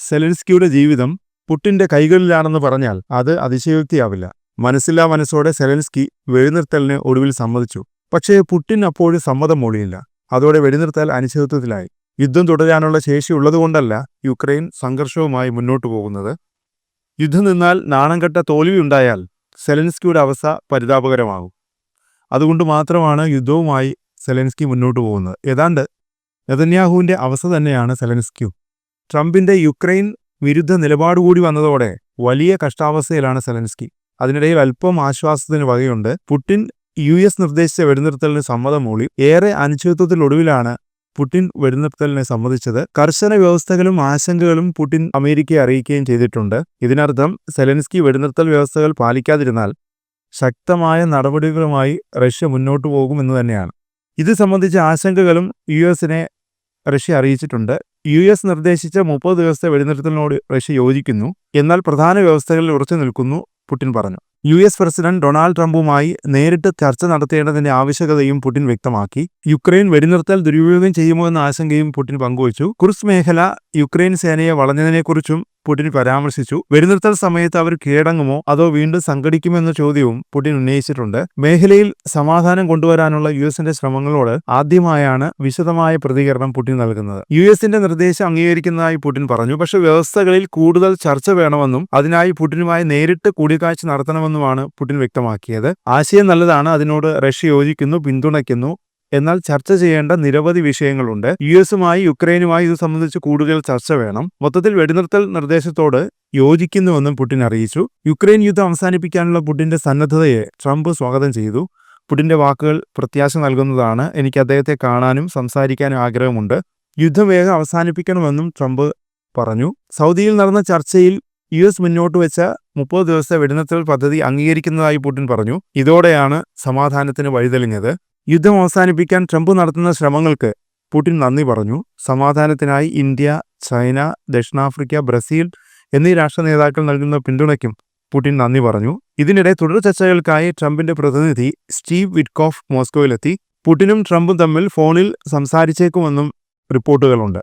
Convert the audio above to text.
സെലൻസ്കിയുടെ ജീവിതം പുട്ടിന്റെ കൈകളിലാണെന്ന് പറഞ്ഞാൽ അത് അതിശയോക്തിയാവില്ല. മനസ്സില്ലാ മനസ്സോടെ സെലൻസ്കി വെടിനിർത്തലിന് ഒടുവിൽ സമ്മതിച്ചു. പക്ഷേ പുട്ടിൻ അപ്പോഴും സമ്മതം മൂളിയില്ല. അതോടെ വെടിനിർത്തൽ അനിശ്ചിതത്വത്തിലായി. യുദ്ധം തുടരാനുള്ള ശേഷിയുള്ളതുകൊണ്ടല്ല യുക്രൈൻ സംഘർഷവുമായി മുന്നോട്ടു പോകുന്നത്. യുദ്ധം നിന്നാൽ നാണംകെട്ട തോൽവിയുണ്ടായാൽ സെലൻസ്കിയുടെ അവസ്ഥ പരിതാപകരമാകും. അതുകൊണ്ട് മാത്രമാണ് യുദ്ധവുമായി സെലൻസ്കി മുന്നോട്ടു പോകുന്നത്. ഏതാണ്ട് നെതന്യാഹുവിൻ്റെ അവസ്ഥ തന്നെയാണ് സെലൻസ്കിയും. ട്രംപിന്റെ യുക്രൈൻ വിരുദ്ധ നിലപാടുകൂടി വന്നതോടെ വലിയ കഷ്ടാവസ്ഥയിലാണ് സെലൻസ്കി. അതിനിടയിൽ അല്പം ആശ്വാസത്തിന് വകയുണ്ട്. പുടിൻ US നിർദ്ദേശിച്ച വെടിനിർത്തലിന് സമ്മതം മൂളി. ഏറെ അനിശ്ചിതത്വത്തിലൊടുവിലാണ് പുടിൻ വെടിനിർത്തലിനെ സമ്മതിച്ചത്. കർശന വ്യവസ്ഥകളും ആശങ്കകളും പുടിൻ അമേരിക്കയെ അറിയിക്കുകയും ചെയ്തിട്ടുണ്ട്. ഇതിനർത്ഥം സെലൻസ്കി വെടിനിർത്തൽ വ്യവസ്ഥകൾ പാലിക്കാതിരുന്നാൽ ശക്തമായ നടപടികളുമായി റഷ്യ മുന്നോട്ടു പോകുമെന്ന് തന്നെയാണ്. ഇത് സംബന്ധിച്ച ആശങ്കകളും US-നെ റഷ്യ അറിയിച്ചിട്ടുണ്ട്. US നിർദ്ദേശിച്ച 30 ദിവസത്തെ വെടിനിർത്തലിനോട് റഷ്യ യോജിക്കുന്നു, എന്നാൽ പ്രധാന വ്യവസ്ഥകളിൽ ഉറച്ചു നിൽക്കുന്നു പുടിൻ പറഞ്ഞു. US പ്രസിഡന്റ് ഡൊണാൾഡ് ട്രംപുമായി നേരിട്ട് ചർച്ച നടത്തേണ്ടതിന്റെ ആവശ്യകതയും പുടിൻ വ്യക്തമാക്കി. യുക്രൈൻ വെടിനിർത്തൽ ദുരുപയോഗം ചെയ്യുമോ എന്ന ആശങ്കയും പുടിൻ പങ്കുവച്ചു. കുർസ്ക് മേഖല യുക്രൈൻ സേനയെ വളഞ്ഞതിനെക്കുറിച്ചും പുടിൻ പരാമർശിച്ചു. വെടിനിർത്തൽ സമയത്ത് അവർ കീഴടങ്ങുമോ അതോ വീണ്ടും സംഘടിക്കുമോ എന്ന ചോദ്യവും പുടിൻ ഉന്നയിച്ചിട്ടുണ്ട്. മേഖലയിൽ സമാധാനം കൊണ്ടുവരാനുള്ള US-ന്റെ ശ്രമങ്ങളോട് ആദ്യമായാണ് വിശദമായ പ്രതികരണം പുടിൻ നൽകുന്നത്. US-ന്റെ നിർദ്ദേശം അംഗീകരിക്കുന്നതായി പുടിൻ പറഞ്ഞു. പക്ഷേ വ്യവസ്ഥകളിൽ കൂടുതൽ ചർച്ച വേണമെന്നും അതിനായി പുടിനുമായി നേരിട്ട് കൂടിക്കാഴ്ച നടത്തണമെന്നുമാണ് പുടിൻ വ്യക്തമാക്കിയത്. ആശയം നല്ലതാണ്, അതിനോട് റഷ്യ യോജിക്കുന്നു, പിന്തുണയ്ക്കുന്നു. എന്നാൽ ചർച്ച ചെയ്യേണ്ട നിരവധി വിഷയങ്ങളുണ്ട്. US-മായി യുക്രൈനുമായി ഇത് സംബന്ധിച്ച് കൂടുതൽ ചർച്ച വേണം. മൊത്തത്തിൽ വെടിനിർത്തൽ നിർദ്ദേശത്തോട് യോജിക്കുന്നുവെന്നും പുടിൻ അറിയിച്ചു. യുക്രൈൻ യുദ്ധം അവസാനിപ്പിക്കാനുള്ള പുടിന്റെ സന്നദ്ധതയെ ട്രംപ് സ്വാഗതം ചെയ്തു. പുടിന്റെ വാക്കുകൾ പ്രത്യാശ നൽകുന്നതാണ്. എനിക്ക് അദ്ദേഹത്തെ കാണാനും സംസാരിക്കാനും ആഗ്രഹമുണ്ട്. യുദ്ധം വേഗം അവസാനിപ്പിക്കണമെന്നും ട്രംപ് പറഞ്ഞു. സൗദിയിൽ നടന്ന ചർച്ചയിൽ US മുന്നോട്ട് വെച്ച 30 ദിവസത്തെ വെടിനിർത്തൽ പദ്ധതി അംഗീകരിക്കുന്നതായി പുടിൻ പറഞ്ഞു. ഇതോടെയാണ് സമാധാനത്തിന് വഴിതെളിഞ്ഞത്. യുദ്ധം അവസാനിപ്പിക്കാൻ ട്രംപ് നടത്തുന്ന ശ്രമങ്ങൾക്ക് പുടിൻ നന്ദി പറഞ്ഞു. സമാധാനത്തിനായി ഇന്ത്യ, ചൈന, ദക്ഷിണാഫ്രിക്ക, ബ്രസീൽ എന്നീ രാഷ്ട്ര നേതാക്കൾ നൽകുന്ന പിന്തുണയ്ക്കും പുടിൻ നന്ദി പറഞ്ഞു. ഇതിനിടെ തുടർ ചർച്ചകൾക്കായി ട്രംപിന്റെ പ്രതിനിധി സ്റ്റീവ് വിറ്റ്കോഫ് മോസ്കോയിലെത്തി. പുടിനും ട്രംപും തമ്മിൽ ഫോണിൽ സംസാരിച്ചേക്കുമെന്നും റിപ്പോർട്ടുകളുണ്ട്.